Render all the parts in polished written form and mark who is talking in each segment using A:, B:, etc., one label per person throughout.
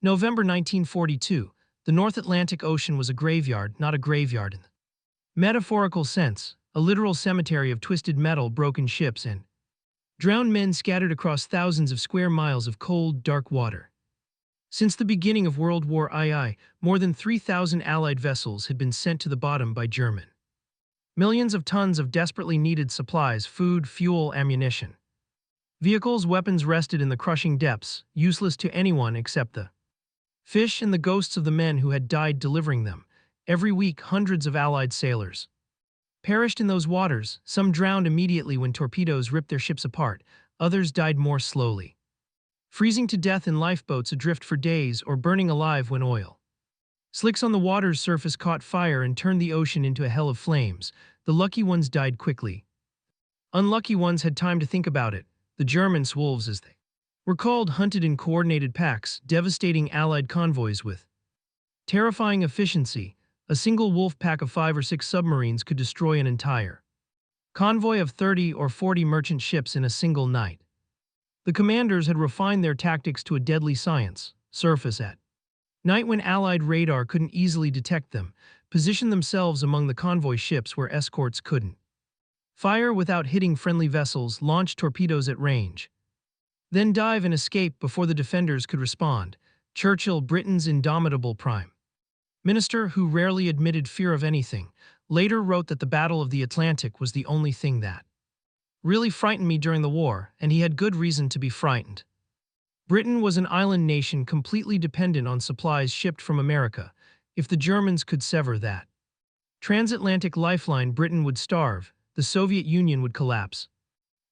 A: November 1942. The North Atlantic Ocean was a graveyard, not a graveyard in the metaphorical sense, a literal cemetery of twisted metal, broken ships, and drowned men scattered across thousands of square miles of cold, dark water. Since the beginning of World War II, more than 3,000 Allied vessels had been sent to the bottom by German. Millions of tons of desperately needed supplies, food, fuel, ammunition. Vehicles, weapons rested in the crushing depths, useless to anyone except the fish and the ghosts of the men who had died delivering them. Every week, hundreds of Allied sailors perished in those waters. Some drowned immediately when torpedoes ripped their ships apart, others died more slowly, freezing to death in lifeboats adrift for days or burning alive when oil slicks on the water's surface caught fire and turned the ocean into a hell of flames. The lucky ones died quickly. Unlucky ones had time to think about it. The Germans, wolves as they were called, hunted in coordinated packs, devastating Allied convoys with terrifying efficiency. A single wolf pack of 5 or 6 submarines could destroy an entire convoy of 30 or 40 merchant ships in a single night. The commanders had refined their tactics to a deadly science. Surface at night when Allied radar couldn't easily detect them, position themselves among the convoy ships where escorts couldn't fire without hitting friendly vessels, launch torpedoes at range, then dive and escape before the defenders could respond. Churchill, Britain's indomitable prime minister, who rarely admitted fear of anything, later wrote that the Battle of the Atlantic was the only thing that really frightened me during the war, and he had good reason to be frightened. Britain was an island nation completely dependent on supplies shipped from America. If the Germans could sever that transatlantic lifeline, Britain would starve, the Soviet Union would collapse.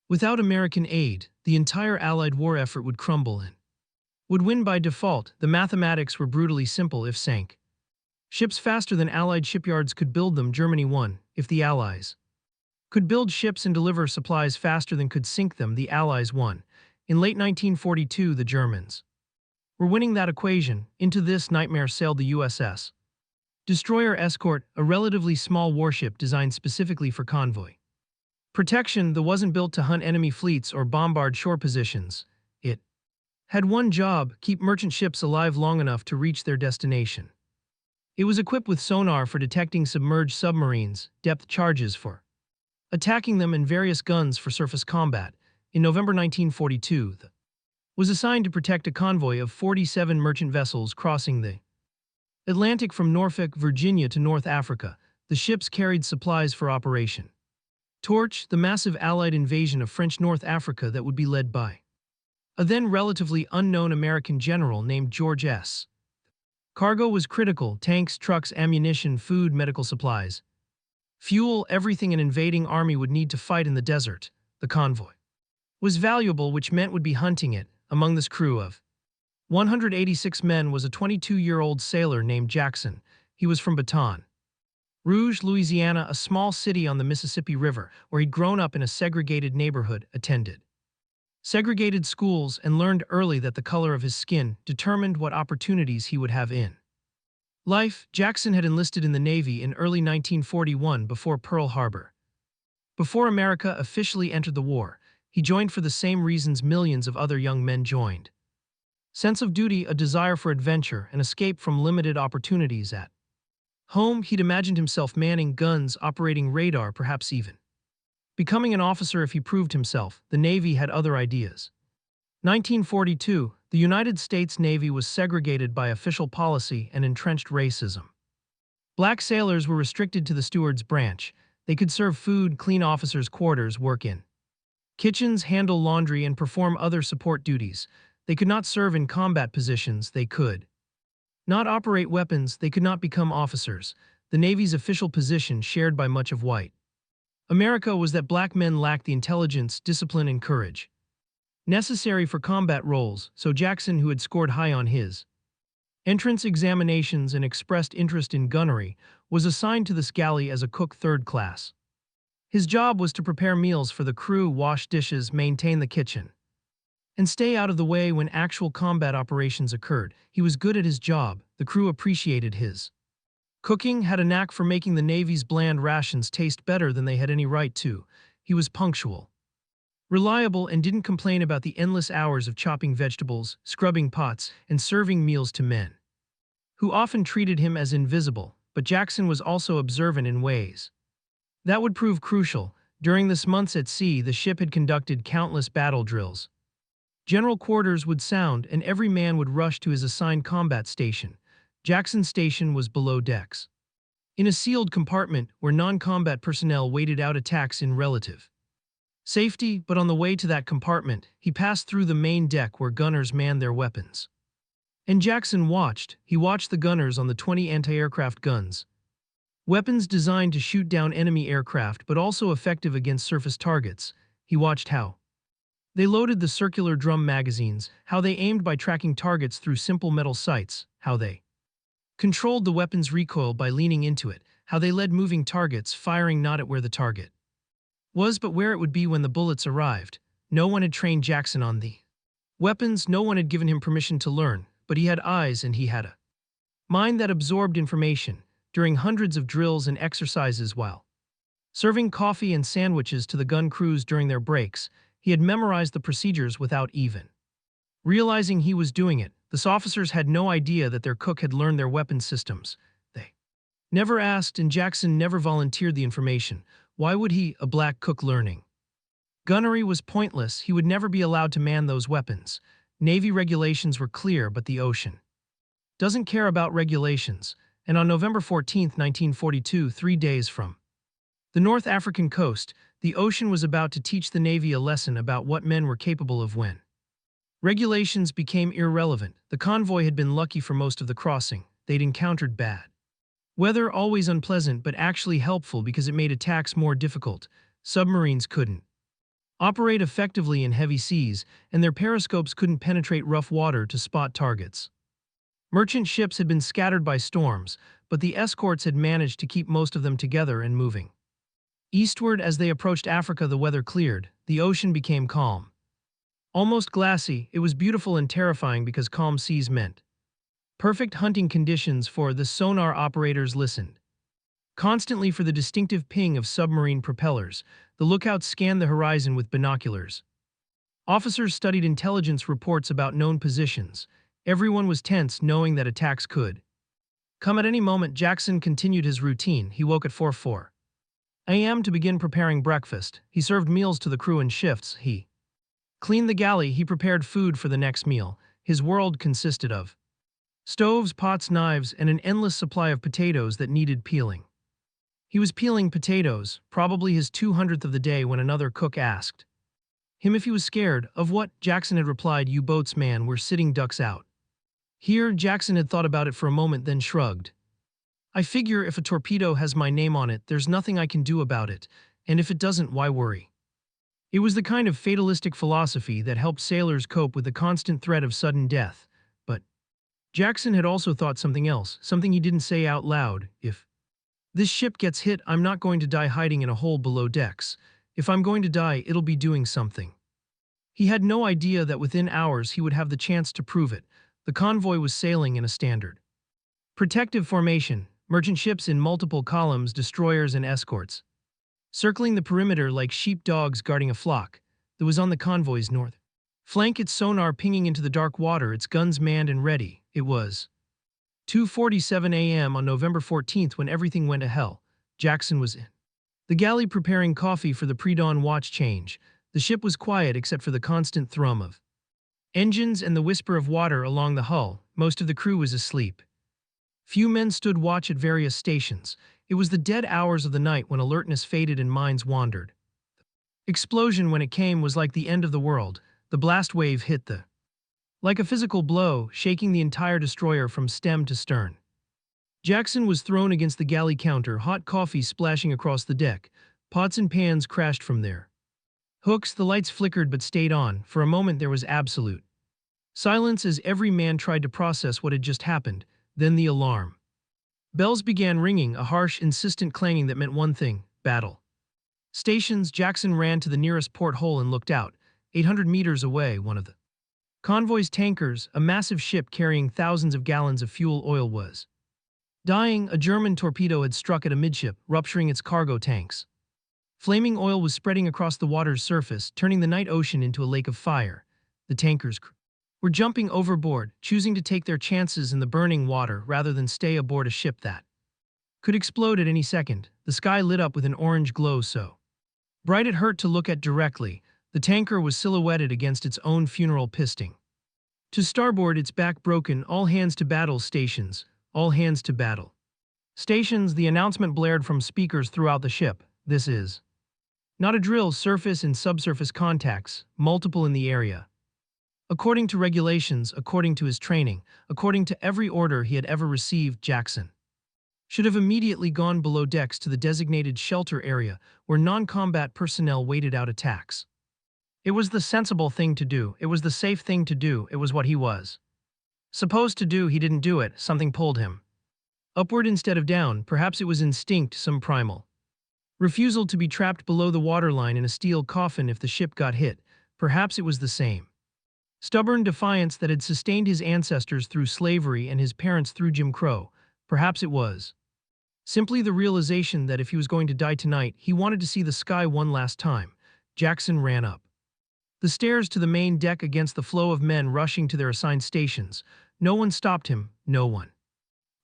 A: Without American aid, the entire Allied war effort would crumble and would win by default. The mathematics were brutally simple. If sank ships faster than Allied shipyards could build them, Germany won. If the Allies could build ships and deliver supplies faster than could sink them, the Allies won. In late 1942, the Germans were winning that equation. Into this nightmare sailed the USS Destroyer Escort, a relatively small warship designed specifically for convoy protection that wasn't built to hunt enemy fleets or bombard shore positions. It had one job: keep merchant ships alive long enough to reach their destination. It was equipped with sonar for detecting submerged submarines, depth charges for attacking them, and various guns for surface combat. In November 1942, the was assigned to protect a convoy of 47 merchant vessels crossing the Atlantic from Norfolk, Virginia to North Africa. The ships carried supplies for Operation Torch, the massive Allied invasion of French North Africa that would be led by a then relatively unknown American general named George S. Cargo was critical: tanks, trucks, ammunition, food, medical supplies, fuel, everything an invading army would need to fight in the desert. The convoy was valuable, which meant would be hunting it. Among this crew of 186 men was a 22-year-old sailor named Jackson. He was from Baton Rouge, Louisiana, a small city on the Mississippi River, where he'd grown up in a segregated neighborhood, attended segregated schools, and learned early that the color of his skin determined what opportunities he would have in life. Jackson had enlisted in the Navy in early 1941 before Pearl Harbor. Before America officially entered the war, he joined for the same reasons millions of other young men joined: sense of duty, a desire for adventure, and escape from limited opportunities at home. He'd imagined himself manning guns, operating radar, perhaps even becoming an officer if he proved himself. The Navy had other ideas. 1942, the United States Navy was segregated by official policy and entrenched racism. Black sailors were restricted to the steward's branch. They could serve food, clean officers' quarters, work in kitchens, handle laundry, and perform other support duties. They could not serve in combat positions. They could not operate weapons. They could not become officers. The Navy's official position, shared by much of white America, was that black men lacked the intelligence, discipline, and courage necessary for combat roles. So Jackson, who had scored high on his entrance examinations and expressed interest in gunnery, was assigned to this galley as a cook, 3rd class. His job was to prepare meals for the crew, wash dishes, maintain the kitchen, and stay out of the way when actual combat operations occurred. He was good at his job. The crew appreciated his cooking, had a knack for making the Navy's bland rations taste better than they had any right to. He was punctual, Reliable and didn't complain about the endless hours of chopping vegetables, scrubbing pots, and serving meals to men, who often treated him as invisible, but Jackson was also observant in ways that would prove crucial. During this months at sea, the ship had conducted countless battle drills. General quarters would sound, and every man would rush to his assigned combat station. Jackson's station was below decks, in a sealed compartment where non-combat personnel waited out attacks in relative safety, but on the way to that compartment, he passed through the main deck where gunners manned their weapons. And Jackson watched. He watched the gunners on the 20 anti-aircraft guns. Weapons designed to shoot down enemy aircraft but also effective against surface targets. He watched how they loaded the circular drum magazines, how they aimed by tracking targets through simple metal sights, how they controlled the weapon's recoil by leaning into it, how they led moving targets, firing not at where the target was but where it would be when the bullets arrived. No one had trained Jackson on the weapons, no one had given him permission to learn, but he had eyes and he had a mind that absorbed information. During hundreds of drills and exercises while serving coffee and sandwiches to the gun crews during their breaks, he had memorized the procedures without even realizing he was doing it. The officers had no idea that their cook had learned their weapon systems. They never asked, and Jackson never volunteered the information. Why would he, a black cook, learning gunnery was pointless. He would never be allowed to man those weapons. Navy regulations were clear, but the ocean doesn't care about regulations. And on November 14, 1942, 3 days from the North African coast, the ocean was about to teach the Navy a lesson about what men were capable of when regulations became irrelevant. The convoy had been lucky for most of the crossing. They'd encountered bad weather, always unpleasant but actually helpful because it made attacks more difficult. Submarines couldn't operate effectively in heavy seas, and their periscopes couldn't penetrate rough water to spot targets. Merchant ships had been scattered by storms, but the escorts had managed to keep most of them together and moving. Eastward, as they approached Africa, the weather cleared. The ocean became calm. Almost glassy. It was beautiful and terrifying because calm seas meant perfect hunting conditions. For the sonar operators listened constantly for the distinctive ping of submarine propellers. The lookouts scanned the horizon with binoculars. Officers studied intelligence reports about known positions. Everyone was tense, knowing that attacks could come at any moment. Jackson continued his routine. He woke at 4:04 a.m. to begin preparing breakfast. He served meals to the crew in shifts. He cleaned the galley. He prepared food for the next meal. His world consisted of stoves, pots, knives, and an endless supply of potatoes that needed peeling. He was peeling potatoes, probably his 200th of the day, when another cook asked him if he was scared. Of what? Jackson had replied, "You boats, man, we're sitting ducks out here." Jackson had thought about it for a moment, then shrugged. "I figure if a torpedo has my name on it, there's nothing I can do about it, and if it doesn't, why worry?" It was the kind of fatalistic philosophy that helped sailors cope with the constant threat of sudden death. But Jackson had also thought something else, something he didn't say out loud. If this ship gets hit, I'm not going to die hiding in a hole below decks. If I'm going to die, it'll be doing something. He had no idea that within hours he would have the chance to prove it. The convoy was sailing in a standard protective formation, merchant ships in multiple columns, destroyers and escorts circling the perimeter like sheepdogs guarding a flock. That was on the convoy's north flank, its sonar pinging into the dark water, its guns manned and ready. It was 2:47 a.m. on November 14th when everything went to hell. Jackson was in the galley preparing coffee for the pre-dawn watch change. The ship was quiet except for the constant thrum of engines and the whisper of water along the hull. Most of the crew was asleep. Few men stood watch at various stations. It was the dead hours of the night when alertness faded and minds wandered. Explosion, when it came, was like the end of the world. The blast wave hit like a physical blow, shaking the entire destroyer from stem to stern. Jackson was thrown against the galley counter, hot coffee splashing across the deck. Pots and pans crashed from their hooks. The lights flickered but stayed on. For a moment there was absolute silence as every man tried to process what had just happened. Then the alarm bells began ringing, a harsh, insistent clanging that meant one thing: battle. Stations. Jackson ran to the nearest porthole and looked out. 800 meters away, one of the convoy's tankers, a massive ship carrying thousands of gallons of fuel oil, was dying. A German torpedo had struck at amidship, rupturing its cargo tanks. Flaming oil was spreading across the water's surface, turning the night ocean into a lake of fire. The tanker's crew were jumping overboard, choosing to take their chances in the burning water rather than stay aboard a ship that could explode at any second. The sky lit up with an orange glow so bright it hurt to look at directly. The tanker was silhouetted against its own funeral pisting. To starboard, its back broken. All hands to battle stations. All hands to battle stations. The announcement blared from speakers throughout the ship. This is not a drill. Surface and subsurface contacts, multiple in the area. According to regulations, according to his training, according to every order he had ever received, Jackson should have immediately gone below decks to the designated shelter area where non-combat personnel waited out attacks. It was the sensible thing to do. It was the safe thing to do. It was what he was supposed to do. He didn't do it. Something pulled him upward instead of down. Perhaps it was instinct, some primal refusal to be trapped below the waterline in a steel coffin if the ship got hit. Perhaps it was the same stubborn defiance that had sustained his ancestors through slavery and his parents through Jim Crow. Perhaps it was simply the realization that if he was going to die tonight, he wanted to see the sky one last time. Jackson ran up the stairs to the main deck against the flow of men rushing to their assigned stations. No one stopped him. No one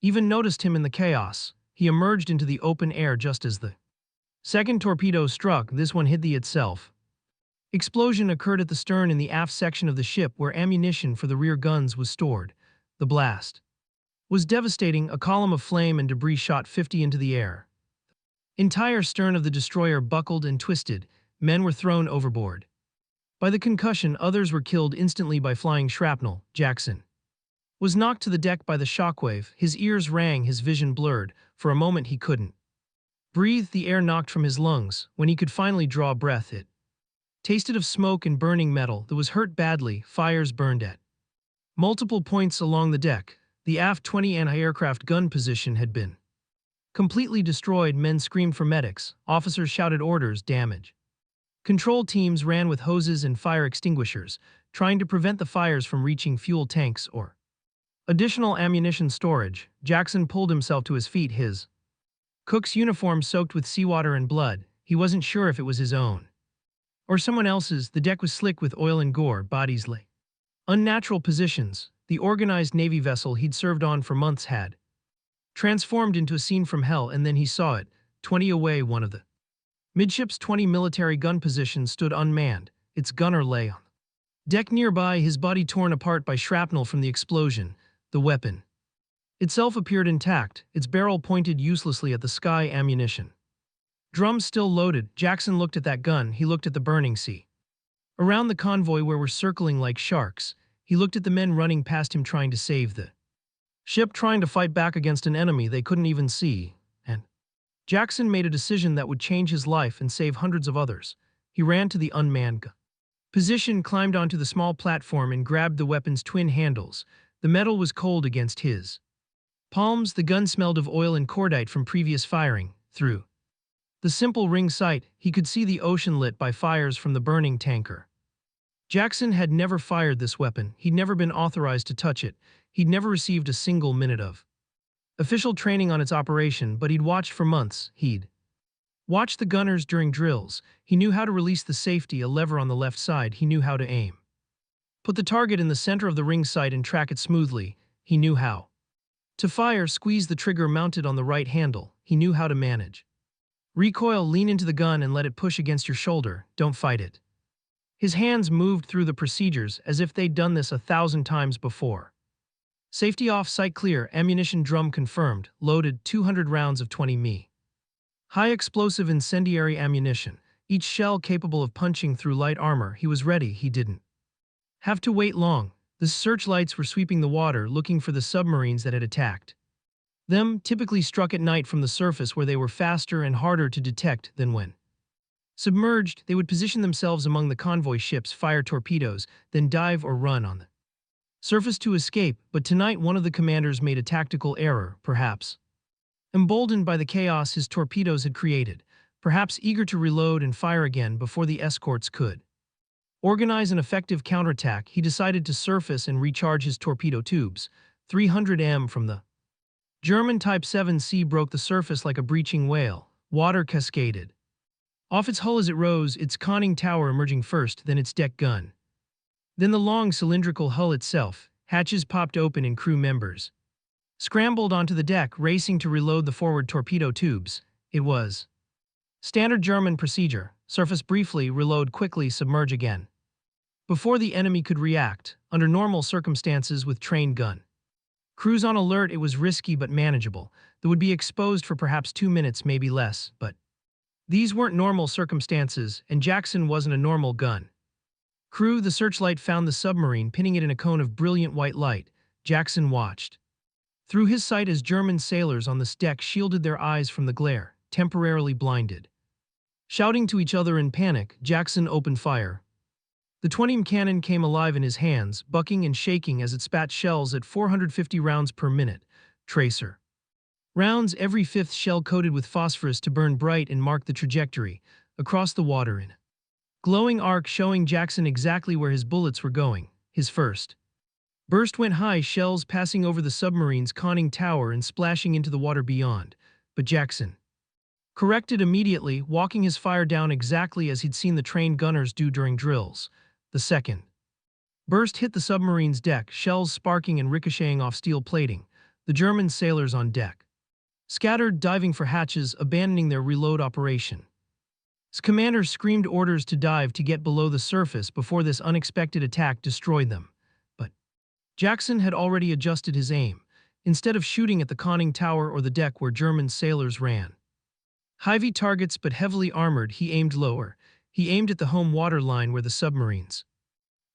A: even noticed him in the chaos. He emerged into the open air just as the second torpedo struck. This one hit the itself. Explosion occurred at the stern in the aft section of the ship where ammunition for the rear guns was stored. The blast was devastating. A column of flame and debris shot 50 into the air. Entire stern of the destroyer buckled and twisted. Men were thrown overboard by the concussion. Others were killed instantly by flying shrapnel. Jackson was knocked to the deck by the shockwave. His ears rang, his vision blurred. For a moment he couldn't breathe. The air knocked from his lungs. When he could finally draw breath, it tasted of smoke and burning metal. That was hurt badly. Fires burned at multiple points along the deck. The aft 20 anti-aircraft gun position had been completely destroyed. Men screamed for medics. Officers shouted orders. Damage control teams ran with hoses and fire extinguishers, trying to prevent the fires from reaching fuel tanks or additional ammunition storage. Jackson pulled himself to his feet, his cook's uniform soaked with seawater and blood. He wasn't sure if it was his own or someone else's. The deck was slick with oil and gore. Bodies lay unnatural positions. The organized Navy vessel he'd served on for months had transformed into a scene from hell, and then he saw it. 20 away, one of the midship's 20 military gun positions stood unmanned. Its gunner lay on deck nearby, his body torn apart by shrapnel from the explosion. The weapon itself appeared intact, its barrel pointed uselessly at the sky. Ammunition drums still loaded. Jackson looked at that gun. He looked at the burning sea around the convoy where were circling like sharks. He looked at the men running past him trying to save the ship, trying to fight back against an enemy they couldn't even see. And Jackson made a decision that would change his life and save hundreds of others. He ran to the unmanned position, climbed onto the small platform and grabbed the weapon's twin handles. The metal was cold against his palms. The gun smelled of oil and cordite from previous firing. Through the simple ring sight, he could see the ocean lit by fires from the burning tanker. Jackson had never fired this weapon. He'd never been authorized to touch it. He'd never received a single minute of official training on its operation, but he'd watched for months. He'd watched the gunners during drills. He knew how to release the safety, a lever on the left side. He knew how to aim, put the target in the center of the ring sight and track it smoothly. He knew how to fire, squeeze the trigger mounted on the right handle. He knew how to manage recoil, lean into the gun and let it push against your shoulder. Don't fight it. His hands moved through the procedures as if they'd done this 1,000 times before. Safety off, sight clear, ammunition drum confirmed, loaded 200 rounds of 20 mi. High explosive incendiary ammunition, each shell capable of punching through light armor. He was ready. He didn't have to wait long. The searchlights were sweeping the water, looking for the submarines that had attacked them, typically struck at night from the surface where they were faster and harder to detect than when submerged. They would position themselves among the convoy ships, fire torpedoes, then dive or run on the surface to escape. But tonight one of the commanders made a tactical error, perhaps emboldened by the chaos his torpedoes had created, perhaps eager to reload and fire again before the escorts could organize an effective counterattack. He decided to surface and recharge his torpedo tubes. 300 m from the German Type 7C broke the surface like a breaching whale. Water cascaded Off its hull as it rose, its conning tower emerging first, then its deck gun. Then the long cylindrical hull itself. Hatches popped open and crew members scrambled onto the deck, racing to reload the forward torpedo tubes. It was standard German procedure: surface briefly, reload quickly, submerge again. Before the enemy could react, under normal circumstances with trained gun crews on alert, it was risky but manageable. They would be exposed for perhaps 2 minutes, maybe less, but these weren't normal circumstances, and Jackson wasn't a normal gun crew. The searchlight found the submarine, pinning it in a cone of brilliant white light. Jackson watched through his sight as German sailors on the deck shielded their eyes from the glare, temporarily blinded. Shouting to each other in panic, Jackson opened fire. The 20mm cannon came alive in his hands, bucking and shaking as it spat shells at 450 rounds per minute. Tracer rounds, every fifth shell coated with phosphorus to burn bright and mark the trajectory across the water in a glowing arc, showing Jackson exactly where his bullets were going. His first burst went high, shells passing over the submarine's conning tower and splashing into the water beyond. But Jackson corrected immediately, walking his fire down exactly as he'd seen the trained gunners do during drills. The second burst hit the submarine's deck, shells sparking and ricocheting off steel plating. The German sailors on deck scattered, diving for hatches, abandoning their reload operation. His commander screamed orders to dive to get below the surface before this unexpected attack destroyed them. But Jackson had already adjusted his aim. Instead of shooting at the conning tower or the deck where German sailors ran heavy targets but heavily armored, he aimed lower. He aimed at the home water line where the submarine's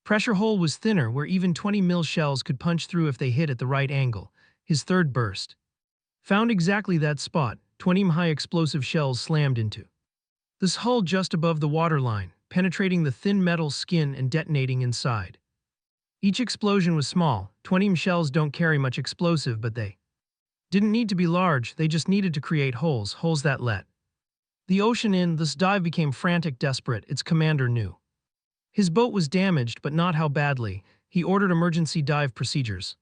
A: pressure hole was thinner, where even 20mm shells could punch through if they hit at the right angle. His third burst found exactly that spot. 20mm high explosive shells slammed into this hull just above the waterline, penetrating the thin metal skin and detonating inside. Each explosion was small. 20mm shells don't carry much explosive, but they didn't need to be large. They just needed to create holes that let the ocean in. This dive became frantic, desperate. Its commander knew his boat was damaged, but not how badly. He ordered emergency dive procedures,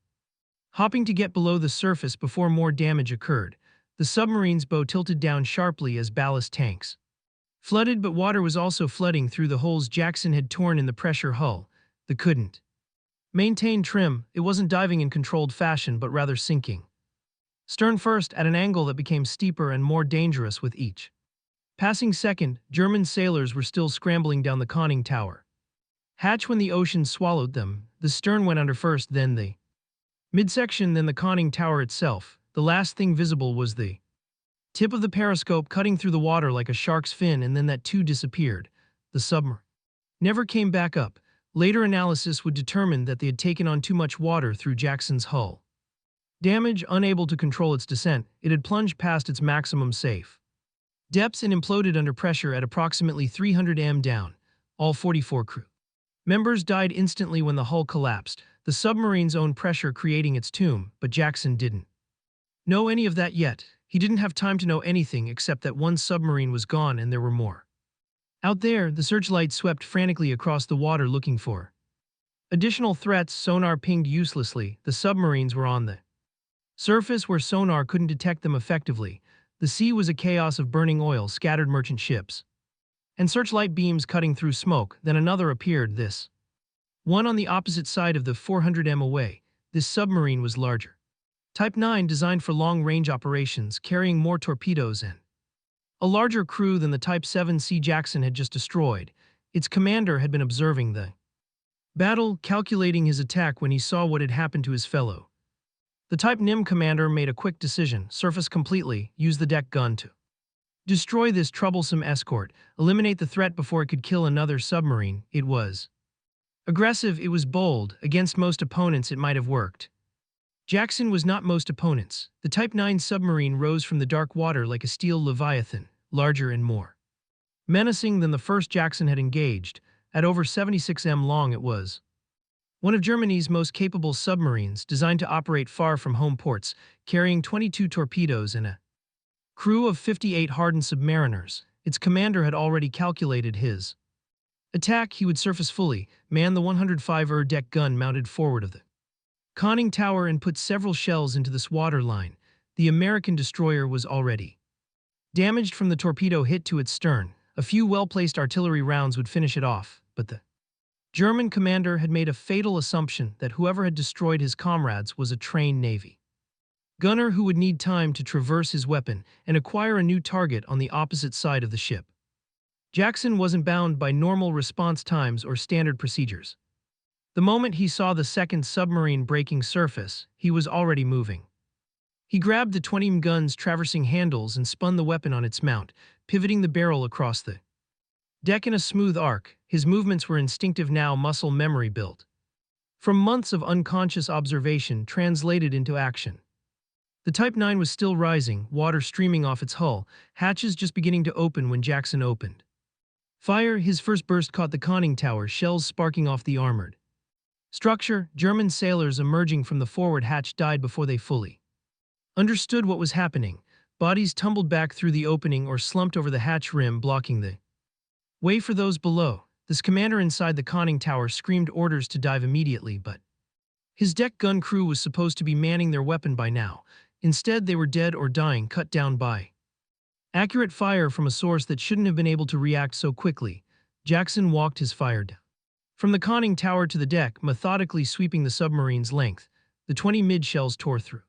A: hopping to get below the surface before more damage occurred. The submarine's bow tilted down sharply as ballast tanks flooded, but water was also flooding through the holes Jackson had torn in the pressure hull. They couldn't maintain trim. It wasn't diving in controlled fashion, but rather sinking stern first at an angle that became steeper and more dangerous with each passing second. German sailors were still scrambling down the conning tower hatch when the ocean swallowed them. The stern went under first, then the midsection, then the conning tower itself. The last thing visible was the tip of the periscope cutting through the water like a shark's fin, and then that too disappeared. The submarine never came back up. Later analysis would determine that they had taken on too much water through Jackson's hull damage. Unable to control its descent, it had plunged past its maximum safe depths and imploded under pressure at approximately 300 m down. All 44 crew members died instantly when the hull collapsed, the submarine's own pressure creating its tomb. But Jackson didn't know any of that yet. He didn't have time to know anything except that one submarine was gone and there were more out there. The searchlight swept frantically across the water looking for additional threats. Sonar pinged uselessly. The submarines were on the surface where sonar couldn't detect them effectively. The sea was a chaos of burning oil, scattered merchant ships, and searchlight beams cutting through smoke. Then another appeared, this one on the opposite side of the 400 m away. This submarine was larger, Type 9, designed for long-range operations, carrying more torpedoes and a larger crew than the Type 7C Jackson had just destroyed. Its commander had been observing the battle, calculating his attack when he saw what had happened to his fellow. The Type NIM commander made a quick decision: surface completely, use the deck gun to destroy this troublesome escort, eliminate the threat before it could kill another submarine. It was aggressive, it was bold. Against most opponents it might have worked. Jackson was not most opponents. The Type 9 submarine rose from the dark water like a steel leviathan, larger and more menacing than the first Jackson had engaged. At over 76 m long, it was one of Germany's most capable submarines, designed to operate far from home ports, carrying 22 torpedoes and a crew of 58 hardened submariners. Its commander had already calculated his attack. He would surface fully, man the 105 deck gun mounted forward of the conning tower, and put several shells into this water line. The American destroyer was already damaged from the torpedo hit to its stern. A few well-placed artillery rounds would finish it off, but the German commander had made a fatal assumption that whoever had destroyed his comrades was a trained navy gunner who would need time to traverse his weapon and acquire a new target on the opposite side of the ship. Jackson wasn't bound by normal response times or standard procedures. The moment he saw the second submarine breaking surface, he was already moving. He grabbed the 20 gun's traversing handles and spun the weapon on its mount, pivoting the barrel across the deck in a smooth arc. His movements were instinctive now, muscle memory built from months of unconscious observation translated into action. The Type 9 was still rising, water streaming off its hull, hatches just beginning to open when Jackson opened fire. His first burst caught the conning tower, shells sparking off the armored structure. German sailors emerging from the forward hatch died before they fully understood what was happening. Bodies tumbled back through the opening or slumped over the hatch rim, blocking the way for those below. This commander inside the conning tower screamed orders to dive immediately, but his deck gun crew was supposed to be manning their weapon by now. Instead, they were dead or dying, cut down by accurate fire from a source that shouldn't have been able to react so quickly. Jackson walked his fire down from the conning tower to the deck, methodically sweeping the submarine's length. The 20 mid shells tore through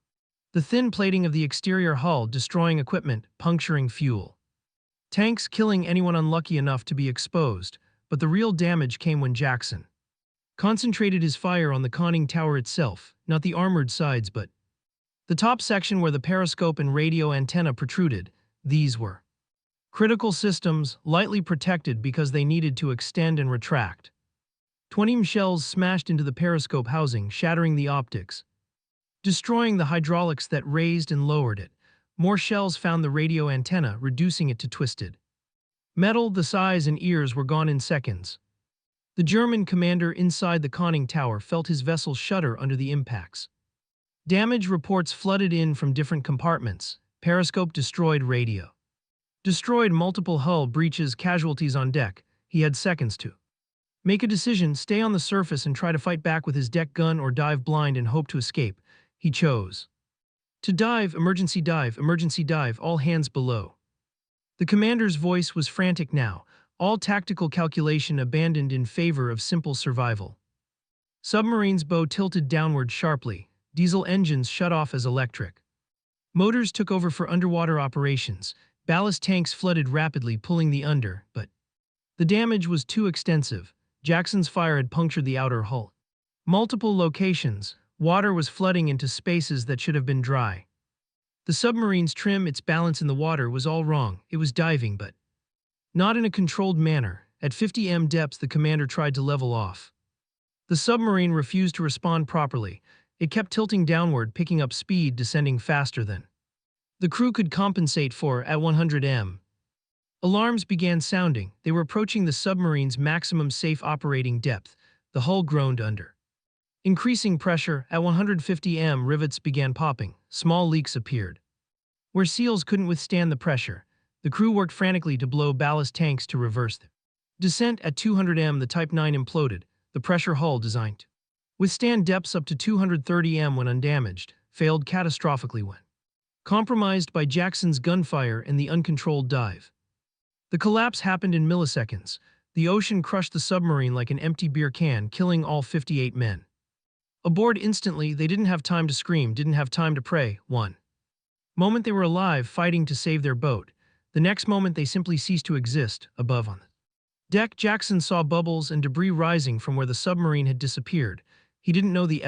A: the thin plating of the exterior hull, destroying equipment, puncturing fuel tanks, killing anyone unlucky enough to be exposed. But the real damage came when Jackson concentrated his fire on the conning tower itself, not the armored sides but the top section where the periscope and radio antenna protruded. These were critical systems, lightly protected because they needed to extend and retract. 20 shells smashed into the periscope housing, shattering the optics, destroying the hydraulics that raised and lowered it. More shells found the radio antenna, reducing it to twisted metal. The size and ears were gone in seconds. The German commander inside the conning tower felt his vessel shudder under the impacts. Damage reports flooded in from different compartments. Periscope destroyed, radio destroyed, multiple hull breaches, casualties on deck. He had seconds to make a decision: stay on the surface and try to fight back with his deck gun, or dive blind and hope to escape. He chose to dive. Emergency dive, all hands below. The commander's voice was frantic now, all tactical calculation abandoned in favor of simple survival. Submarine's bow tilted downward sharply. Diesel engines shut off as electric motors took over for underwater operations. Ballast tanks flooded rapidly, pulling the under, but the damage was too extensive. Jackson's fire had punctured the outer hull. Multiple locations, water was flooding into spaces that should have been dry. The submarine's trim, its balance in the water was all wrong. It was diving, but not in a controlled manner. At 50 m depths, the commander tried to level off. The submarine refused to respond properly. It kept tilting downward, picking up speed, descending faster than the crew could compensate for. At 100 m, alarms began sounding. They were approaching the submarine's maximum safe operating depth. The hull groaned under increasing pressure. At 150 m, rivets began popping. Small leaks appeared where seals couldn't withstand the pressure. The crew worked frantically to blow ballast tanks to reverse the descent. At 200 m, the Type 9 imploded. The pressure hull, designed to withstand depths up to 230 m when undamaged, failed catastrophically when compromised by Jackson's gunfire and the uncontrolled dive. The collapse happened in milliseconds. The ocean crushed the submarine like an empty beer can, killing all 58 men aboard instantly. They didn't have time to scream, didn't have time to pray. One moment they were alive, fighting to save their boat. The next moment they simply ceased to exist. Above on the deck, Jackson saw bubbles and debris rising from where the submarine had disappeared. He didn't know the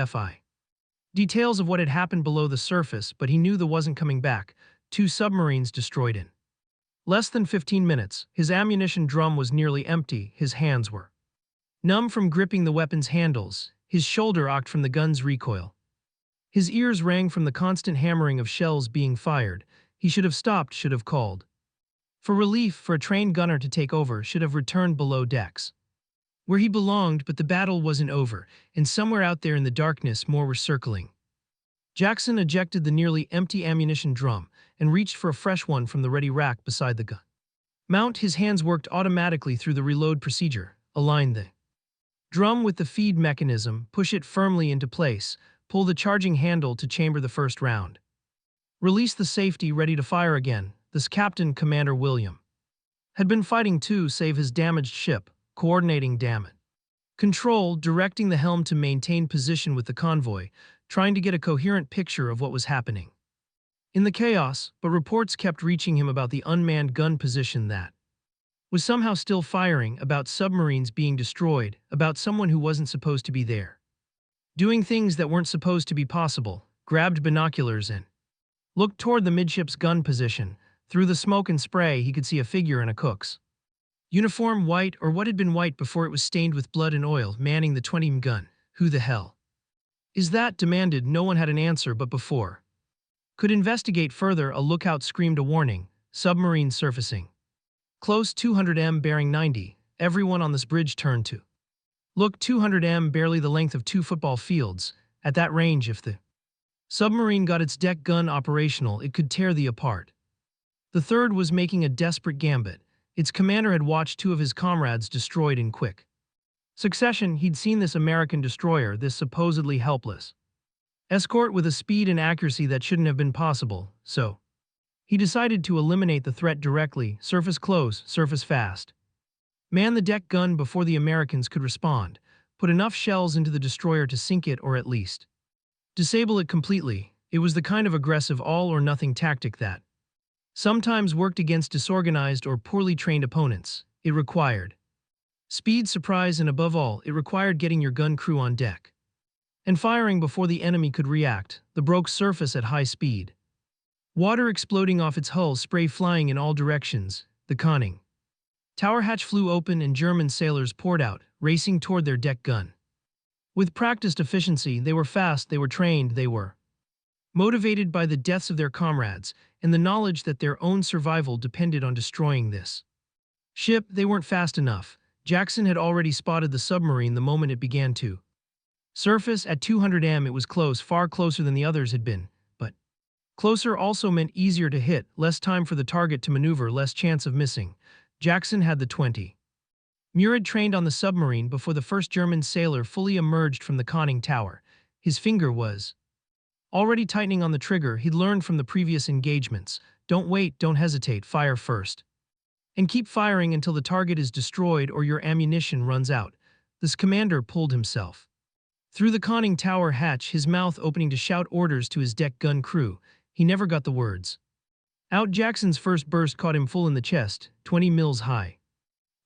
A: details of what had happened below the surface, but he knew the wasn't coming back. 2 submarines destroyed in less than 15 minutes. His ammunition drum was nearly empty. His hands were numb from gripping the weapon's handles. His shoulder ached from the gun's recoil. His ears rang from the constant hammering of shells being fired. He should have stopped, should have called for relief, for a trained gunner to take over, should have returned below decks where he belonged. But the battle wasn't over, and somewhere out there in the darkness more were circling. Jackson ejected the nearly empty ammunition drum and reached for a fresh one from the ready rack beside the gun mount. His hands worked automatically through the reload procedure. Align the drum with the feed mechanism, push it firmly into place, pull the charging handle to chamber the first round. Release the safety, ready to fire again. This Captain Commander William had been fighting to save his damaged ship, coordinating damn it. Control, directing the helm to maintain position with the convoy, trying to get a coherent picture of what was happening. In the chaos, but reports kept reaching him about the unmanned gun position that was somehow still firing, about submarines being destroyed, about someone who wasn't supposed to be there. Doing things that weren't supposed to be possible, grabbed binoculars and looked toward the midship's gun position. Through the smoke and spray, he could see a figure in a cook's uniform, white or what had been white before it was stained with blood and oil, manning the 20mm gun. Who the hell is that? Demanded. No one had an answer, but before could investigate further, a lookout screamed a warning. Submarine surfacing. Close 200m, bearing 90. Everyone on this bridge turned to look. 200m, barely the length of 2 football fields. At that range, if the submarine got its deck gun operational, it could tear thee apart. The third was making a desperate gambit. Its commander had watched 2 of his comrades destroyed in quick succession. He'd seen this American destroyer, this supposedly helpless escort, with a speed and accuracy that shouldn't have been possible, so he decided to eliminate the threat directly. Surface close, surface fast. Man the deck gun before the Americans could respond. Put enough shells into the destroyer to sink it, or at least disable it completely. It was the kind of aggressive all-or-nothing tactic that sometimes worked against disorganized or poorly trained opponents. It required speed, surprise, and above all, it required getting your gun crew on deck and firing before the enemy could react. The broke surface at high speed. Water exploding off its hull, spray flying in all directions. The conning tower hatch flew open and German sailors poured out, racing toward their deck gun. With practiced efficiency, they were fast, they were trained, they were motivated by the deaths of their comrades and the knowledge that their own survival depended on destroying this ship. They weren't fast enough. Jackson had already spotted the submarine the moment it began to surface. At 200m, it was close, far closer than the others had been, but closer also meant easier to hit, less time for the target to maneuver, less chance of missing. Jackson had the 20. Murid trained on the submarine before the first German sailor fully emerged from the conning tower. His finger was already tightening on the trigger. He'd learned from the previous engagements. Don't wait, don't hesitate, fire first. And keep firing until the target is destroyed or your ammunition runs out. This commander pulled himself through the conning tower hatch, his mouth opening to shout orders to his deck gun crew. He never got the words out. Jackson's first burst caught him full in the chest, 20 mils high.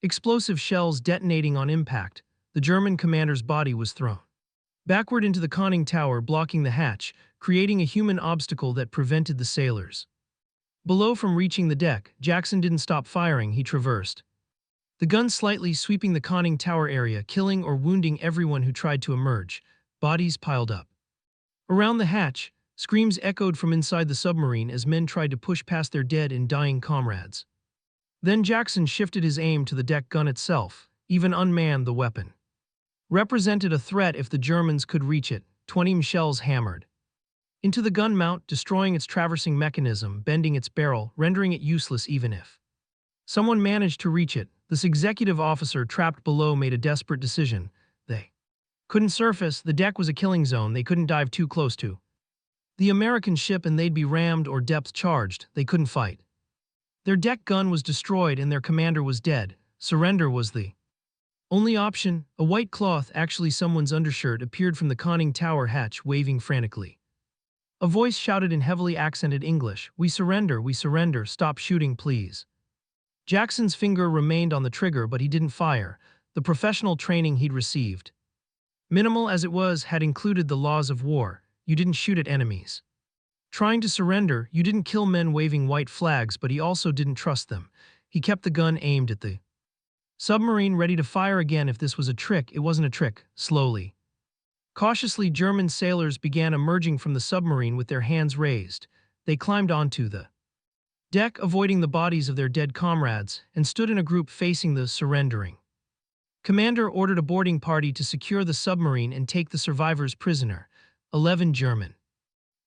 A: Explosive shells detonating on impact. The German commander's body was thrown backward into the conning tower, blocking the hatch, creating a human obstacle that prevented the sailors below from reaching the deck. Jackson didn't stop firing. He traversed the gun slightly, sweeping the conning tower area, killing or wounding everyone who tried to emerge. Bodies piled up around the hatch. Screams echoed from inside the submarine as men tried to push past their dead and dying comrades. Then Jackson shifted his aim to the deck gun itself. Even unmanned, the weapon represented a threat if the Germans could reach it. 20 shells hammered into the gun mount, destroying its traversing mechanism, bending its barrel, rendering it useless even if someone managed to reach it. This executive officer trapped below made a desperate decision. They couldn't surface. The deck was a killing zone. They couldn't dive too close to the American ship and they'd be rammed or depth charged. They couldn't fight. Their deck gun was destroyed and their commander was dead. Surrender was the only option. A white cloth, actually someone's undershirt, appeared from the conning tower hatch, waving frantically. A voice shouted in heavily accented English, we surrender, stop shooting please." Jackson's finger remained on the trigger, but he didn't fire. The professional training he'd received, minimal as it was, had included the laws of war. You didn't shoot at enemies trying to surrender, you didn't kill men waving white flags, but he also didn't trust them. He kept the gun aimed at the submarine, ready to fire again if this was a trick. It wasn't a trick. Slowly, cautiously, German sailors began emerging from the submarine with their hands raised. They climbed onto the deck, avoiding the bodies of their dead comrades, and stood in a group facing the surrendering commander. Ordered a boarding party to secure the submarine and take the survivors prisoner. 11 German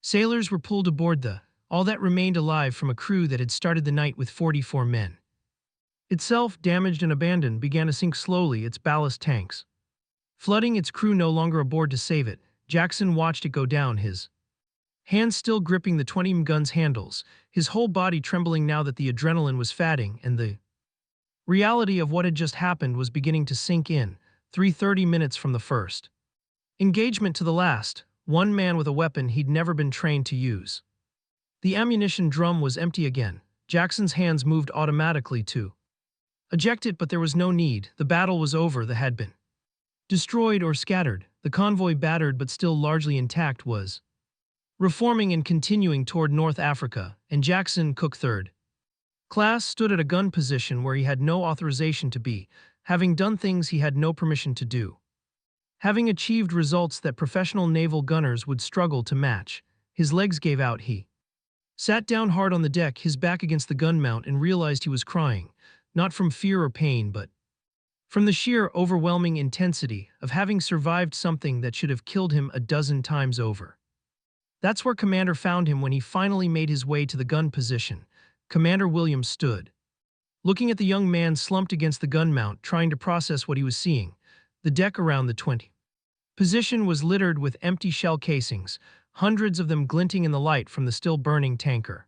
A: sailors were pulled aboard the all that remained alive from a crew that had started the night with 44 men. Itself, damaged and abandoned, began to sink slowly, its ballast tanks flooding, its crew no longer aboard to save it. Jackson watched it go down, his hands still gripping the 20 gun's handles, his whole body trembling now that the adrenaline was fatting and the Reality of what had just happened was beginning to sink in, 3:30 minutes from the first. Engagement to the last, one man with a weapon he'd never been trained to use. The ammunition drum was empty again. Jackson's hands moved automatically to eject it, but there was no need. The battle was over, the had been destroyed or scattered. The convoy, battered but still largely intact, was reforming and continuing toward North Africa, and Jackson, Cook Third Class, stood at a gun position where he had no authorization to be, having done things he had no permission to do. Having achieved results that professional naval gunners would struggle to match, his legs gave out. He sat down hard on the deck, his back against the gun mount, and realized he was crying, not from fear or pain, but from the sheer, overwhelming intensity of having survived something that should have killed him a dozen times over. That's where Commander found him when he finally made his way to the gun position. Commander Williams stood, looking at the young man slumped against the gun mount, trying to process what he was seeing. The deck around the 20 position was littered with empty shell casings, hundreds of them glinting in the light from the still burning tanker.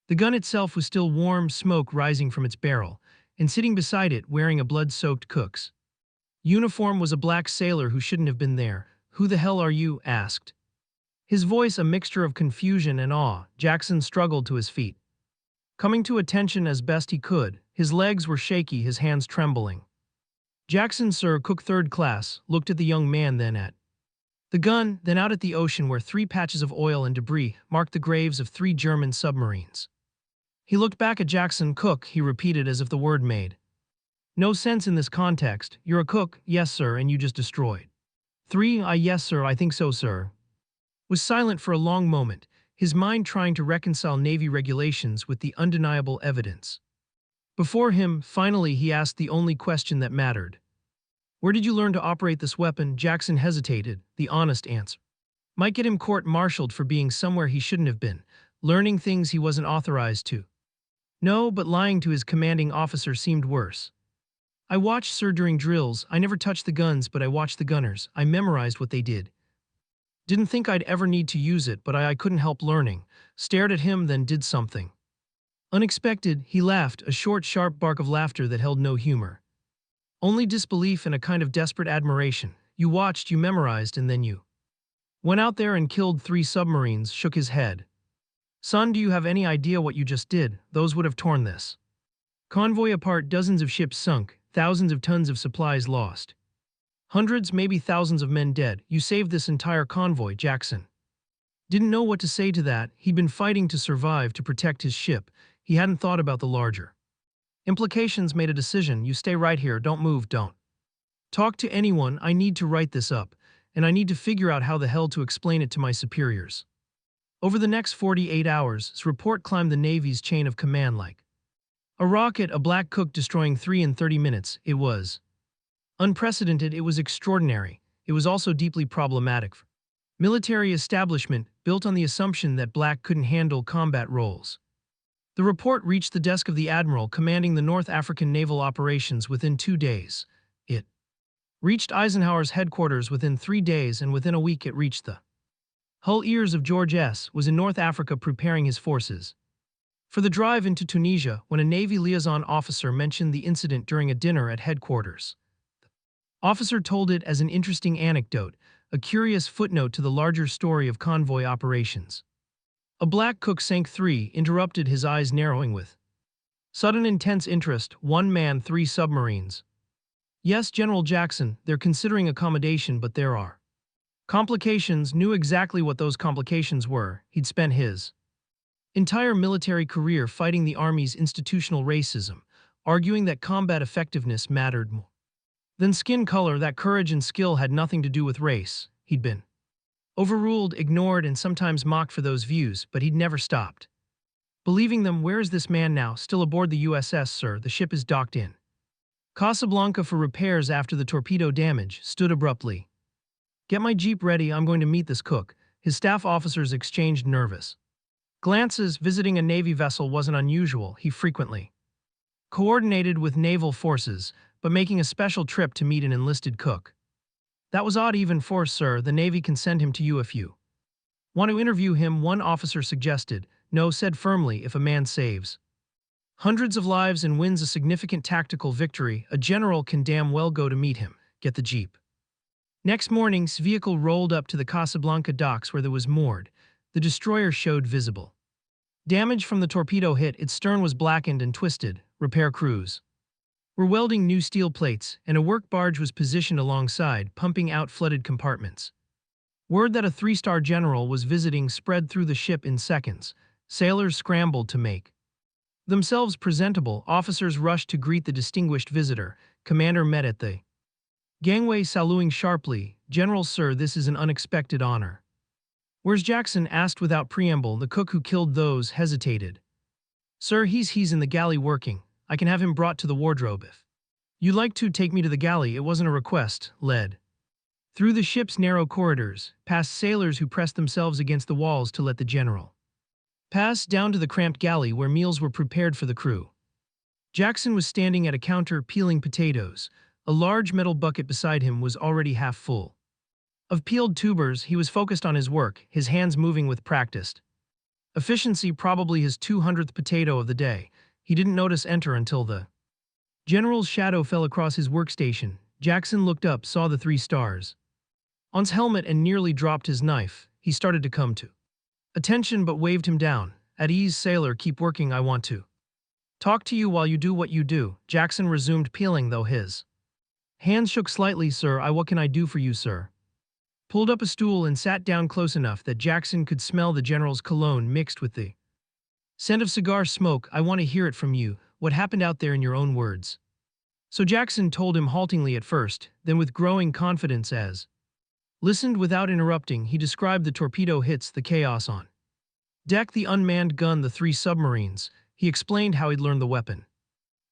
A: The gun itself was still warm, smoke rising from its barrel, and sitting beside it, wearing a blood-soaked cook's uniform, was a black sailor who shouldn't have been there. "Who the hell are you?" asked. His voice a mixture of confusion and awe. Jackson struggled to his feet, coming to attention as best he could. His legs were shaky, his hands trembling. Jackson, Sir, Cook Third Class, looked at the young man, then at the gun, then out at the ocean where 3 patches of oil and debris marked the graves of 3 German submarines. He looked back at Jackson. "Cook," he repeated as if the word made no sense in this context. "You're a cook?" "Yes, sir, and you just destroyed 3. Yes, sir, I think so, sir." Was silent for a long moment, his mind trying to reconcile Navy regulations with the undeniable evidence before him. Finally, he asked the only question that mattered. "Where did you learn to operate this weapon?" Jackson hesitated. The honest answer might get him court-martialed for being somewhere he shouldn't have been, learning things he wasn't authorized to know, but lying to his commanding officer seemed worse. "I watched, sir, during drills. I never touched the guns, but I watched the gunners. I memorized what they did. Didn't think I'd ever need to use it, but I couldn't help learning." Stared at him, then did something unexpected. He laughed, a short, sharp bark of laughter that held no humor, only disbelief and a kind of desperate admiration. "You watched, you memorized, and then you went out there and killed 3 submarines." Shook his head. "Son, do you have any idea what you just did? Those would have torn this convoy apart. Dozens of ships sunk, thousands of tons of supplies lost, hundreds, maybe thousands of men dead. You saved this entire convoy." Jackson didn't know what to say to that. He'd been fighting to survive, to protect his ship. He hadn't thought about the larger implications. Made a decision. "You stay right here, don't move, don't talk to anyone. I need to write this up, and I need to figure out how the hell to explain it to my superiors." Over the next 48 hours, his report climbed the Navy's chain of command like a rocket. A black cook destroying 3 in 30 minutes. It was unprecedented. It was extraordinary. It was also deeply problematic for military establishment, built on the assumption that black couldn't handle combat roles. The report reached the desk of the admiral commanding the North African naval operations within 2 days. It reached Eisenhower's headquarters within 3 days, and within a week it reached the Hull ears of George S. was in North Africa preparing his forces for the drive into Tunisia when a Navy liaison officer mentioned the incident during a dinner at headquarters. The officer told it as an interesting anecdote, a curious footnote to the larger story of convoy operations. A black cook sank 3, interrupted, his eyes narrowing with sudden intense interest. "1 man, 3 submarines." "Yes, General Jackson, they're considering accommodation, but there are complications." Knew exactly what those complications were. He'd spent his entire military career fighting the Army's institutional racism, arguing that combat effectiveness mattered more than skin color, that courage and skill had nothing to do with race. He'd been overruled, ignored, and sometimes mocked for those views, but he'd never stopped believing them. "Where is this man now?" "Still aboard the USS, sir. The ship is docked in Casablanca for repairs after the torpedo damage." Stood abruptly. "Get my jeep ready. I'm going to meet this cook." His staff officers exchanged nervous glances. Visiting a Navy vessel wasn't unusual. He frequently coordinated with naval forces, but making a special trip to meet an enlisted cook, that was odd. "Even for, sir, the Navy can send him to you if you want to interview him," one officer suggested. "No," said firmly, "if a man saves Hundreds of lives and wins a significant tactical victory, a general can damn well go to meet him. Get the jeep. Next morning's vehicle rolled up to the Casablanca docks where there was moored. The destroyer showed visible damage from the torpedo hit. Its stern was blackened and twisted. Repair crews were welding new steel plates, and a work barge was positioned alongside, pumping out flooded compartments. Word that a three-star general was visiting spread through the ship in seconds. Sailors scrambled to make themselves presentable. Officers rushed to greet the distinguished visitor. Commander met at the gangway, saluting sharply. "General, sir, this is an unexpected honor." "Where's Jackson?" asked without preamble. The cook who killed those hesitated. "Sir, he's in the galley working. I can have him brought to the wardrobe if you'd like to take me to the galley." It wasn't a request. Led through the ship's narrow corridors, past sailors who pressed themselves against the walls to let the general pass, down to the cramped galley where meals were prepared for the crew. Jackson was standing at a counter peeling potatoes. A large metal bucket beside him was already half full of peeled tubers. He was focused on his work, his hands moving with practiced efficiency. Probably his 200th potato of the day. He didn't notice enter until the general's shadow fell across his workstation. Jackson looked up, saw the 3 stars on's helmet, and nearly dropped his knife. He started to come to attention but waved him down. "At ease, sailor, keep working. I want to talk to you while you do what you do." Jackson resumed peeling, though his hands shook slightly. "Sir, what can I do for you, sir?" Pulled up a stool and sat down close enough that Jackson could smell the general's cologne mixed with the scent of cigar smoke. "I want to hear it from you. What happened out there in your own words?" So Jackson told him, haltingly at first, then with growing confidence. As listened without interrupting, he described the torpedo hits, the chaos on deck, the unmanned gun, the 3 submarines. He explained how he'd learned the weapon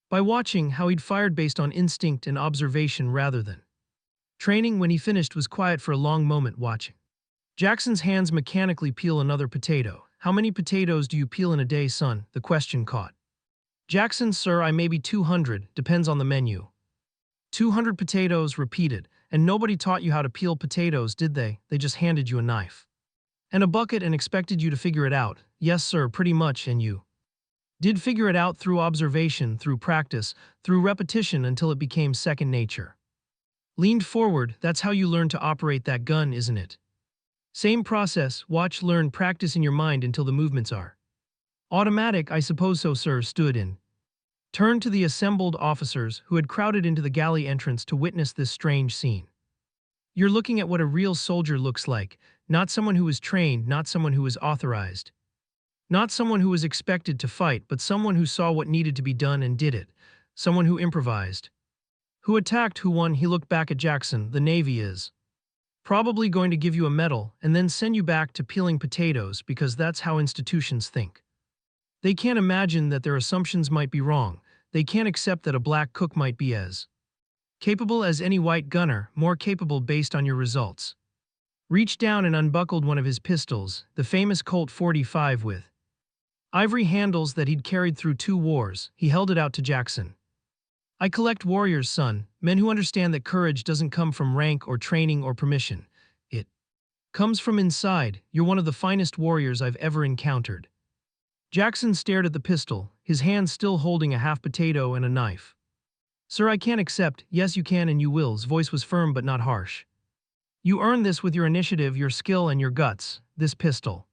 A: by watching, how he'd fired based on instinct and observation rather than training. When he finished, was quiet for a long moment, watching Jackson's hands mechanically peel another potato. "How many potatoes do you peel in a day, son?" The question caught Jackson. "Sir, I maybe 200, depends on the menu." 200 potatoes, repeated. "And nobody taught you how to peel potatoes, did they? They just handed you a knife and a bucket and expected you to figure it out?" "Yes, sir, pretty much. And you did figure it out through observation, through practice, through repetition until it became second nature." Leaned forward. "That's how you learn to operate that gun, isn't it?" "Same process. Watch, learn, practice in your mind until the movements are automatic." "I suppose so, sir." Stood in turned to the assembled officers who had crowded into the galley entrance to witness this strange scene. "You're looking at what a real soldier looks like, not someone who was trained, not someone who was authorized, not someone who was expected to fight, but someone who saw what needed to be done and did it, someone who improvised, who attacked, who won." He looked back at Jackson. "The Navy is probably going to give you a medal and then send you back to peeling potatoes, because that's how institutions think. They can't imagine that their assumptions might be wrong. They can't accept that a black cook might be as capable as any white gunner, more capable based on your results." Reached down and unbuckled one of his pistols, the famous Colt 45 with ivory handles that he'd carried through 2 wars. He held it out to Jackson. "I collect warriors, son, men who understand that courage doesn't come from rank or training or permission. It comes from inside. You're one of the finest warriors I've ever encountered." Jackson stared at the pistol, his hand still holding a half potato and a knife. "Sir, I can't accept." "Yes, you can and you will." His voice was firm but not harsh. "You earned this with your initiative, your skill, and your guts. This pistol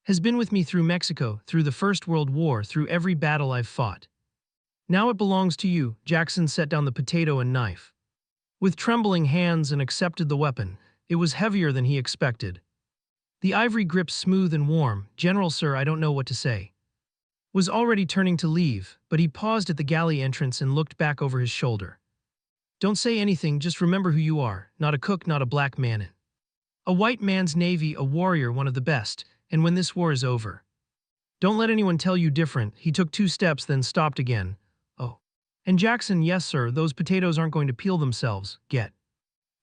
A: has been with me through Mexico, through the First World War, through every battle I've fought. Now it belongs to you." Jackson set down the potato and knife with trembling hands and accepted the weapon. It was heavier than he expected. The ivory grip smooth and warm. "General, sir, I don't know what to say." Was already turning to leave, but he paused at the galley entrance and looked back over his shoulder. "Don't say anything, just remember who you are, not a cook, not a black man in a white man's navy, a warrior, one of the best, and when this war is over, don't let anyone tell you different." He took 2 steps, then stopped again. "Oh. And Jackson, yes, sir, those potatoes aren't going to peel themselves. Get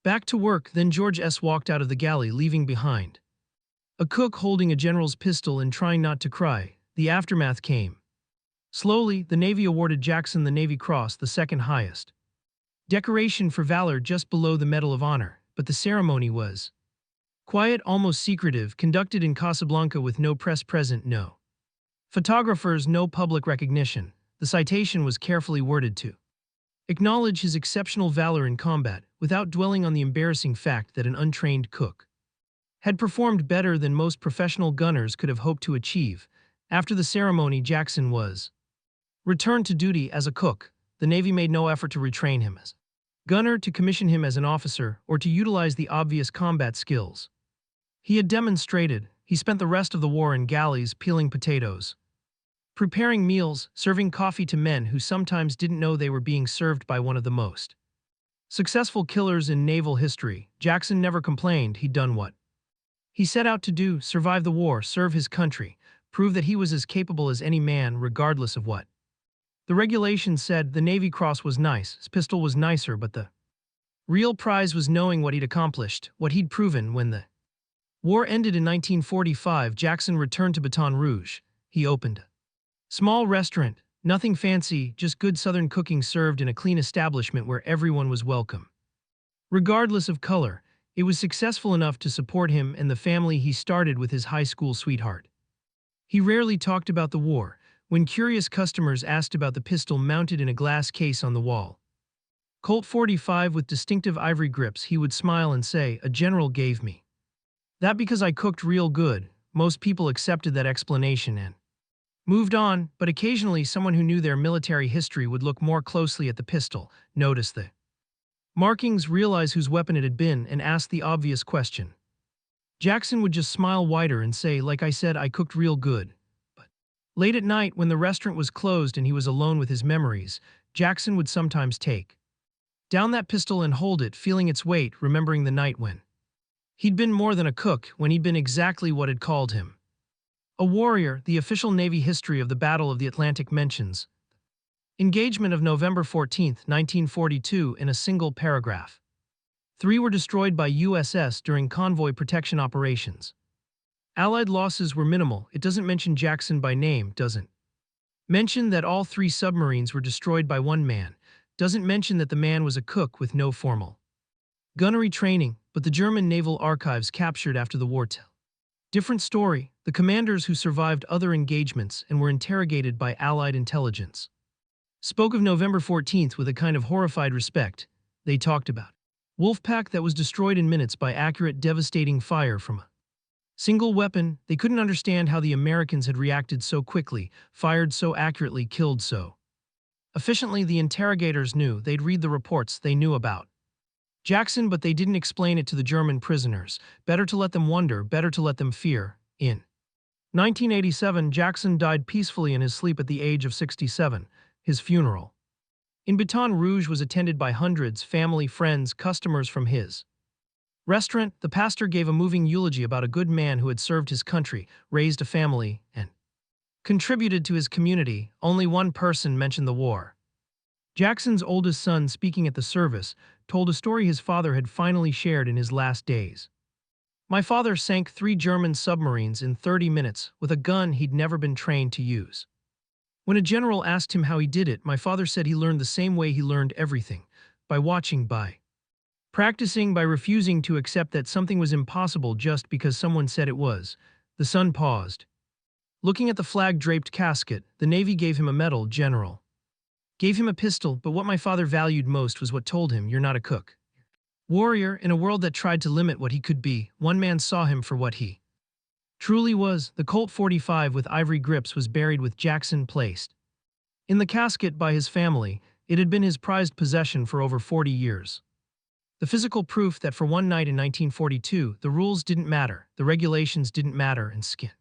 A: back to work." Then George S. walked out of the galley, leaving behind a cook holding a general's pistol and trying not to cry. The aftermath came slowly. The Navy awarded Jackson the Navy Cross, the second highest decoration for valor, just below the Medal of Honor, but the ceremony was quiet, almost secretive, conducted in Casablanca with no press present, no photographers, no public recognition. The citation was carefully worded to acknowledge his exceptional valor in combat without dwelling on the embarrassing fact that an untrained cook had performed better than most professional gunners could have hoped to achieve. After the ceremony, Jackson was returned to duty as a cook. The Navy made no effort to retrain him as gunner, to commission him as an officer, or to utilize the obvious combat skills he had demonstrated. He spent the rest of the war in galleys peeling potatoes, preparing meals, serving coffee to men who sometimes didn't know they were being served by one of the most successful killers in naval history. Jackson never complained. He'd done what he set out to do: survive the war, serve his country, prove that he was as capable as any man, regardless of what the regulations said. The Navy Cross was nice, his pistol was nicer, but the real prize was knowing what he'd accomplished, what he'd proven. When the war ended in 1945, Jackson returned to Baton Rouge. He opened a small restaurant, nothing fancy, just good Southern cooking served in a clean establishment where everyone was welcome, regardless of color. It was successful enough to support him and the family he started with his high school sweetheart. He rarely talked about the war. When curious customers asked about the pistol mounted in a glass case on the wall, Colt 45 with distinctive ivory grips, he would smile and say, "A general gave me that because I cooked real good." Most people accepted that explanation and moved on, but occasionally someone who knew their military history would look more closely at the pistol, notice the markings, realize whose weapon it had been, and ask the obvious question. Jackson would just smile wider and say, "Like I said, I cooked real good." But late at night, when the restaurant was closed and he was alone with his memories, Jackson would sometimes take down that pistol and hold it, feeling its weight, remembering the night when he'd been more than a cook, when he'd been exactly what had called him a warrior. The official Navy history of the Battle of the Atlantic mentions engagement of November 14, 1942, in a single paragraph. 3 were destroyed by USS during convoy protection operations. Allied losses were minimal. It doesn't mention Jackson by name, doesn't mention that all 3 submarines were destroyed by one man, doesn't mention that the man was a cook with no formal gunnery training, but the German naval archives captured after the war tell different story. The commanders who survived other engagements and were interrogated by Allied intelligence spoke of November 14th with a kind of horrified respect. They talked about Wolfpack that was destroyed in minutes by accurate, devastating fire from a single weapon. They couldn't understand how the Americans had reacted so quickly, fired so accurately, killed so efficiently. The interrogators knew. They'd read the reports. They knew about Jackson, but they didn't explain it to the German prisoners. Better to let them wonder, better to let them fear. In 1987, Jackson died peacefully in his sleep at the age of 67. His funeral in Baton Rouge was attended by hundreds, family, friends, customers from his restaurant. The pastor gave a moving eulogy about a good man who had served his country, raised a family, and contributed to his community. Only one person mentioned the war. Jackson's oldest son, speaking at the service, told a story his father had finally shared in his last days. "My father sank 3 German submarines in 30 minutes with a gun he'd never been trained to use. When a general asked him how he did it, my father said he learned the same way he learned everything, by watching, by practicing, by refusing to accept that something was impossible just because someone said it was." The son paused, looking at the flag-draped casket. "The Navy gave him a medal, General. Gave him a pistol, but what my father valued most was what told him, you're not a cook. Warrior." In a world that tried to limit what he could be, one man saw him for what he truly was. The Colt 45 with ivory grips was buried with Jackson placed in the casket by his family. It had been his prized possession for over 40 years. The physical proof that for one night in 1942, the rules didn't matter, the regulations didn't matter, and skin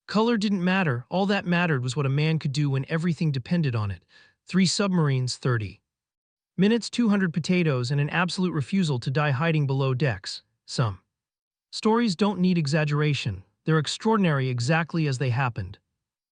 A: color didn't matter. All that mattered was what a man could do when everything depended on it. 3 submarines, 30 minutes, 200 potatoes, and an absolute refusal to die hiding below decks. Some stories don't need exaggeration. They're extraordinary exactly as they happened.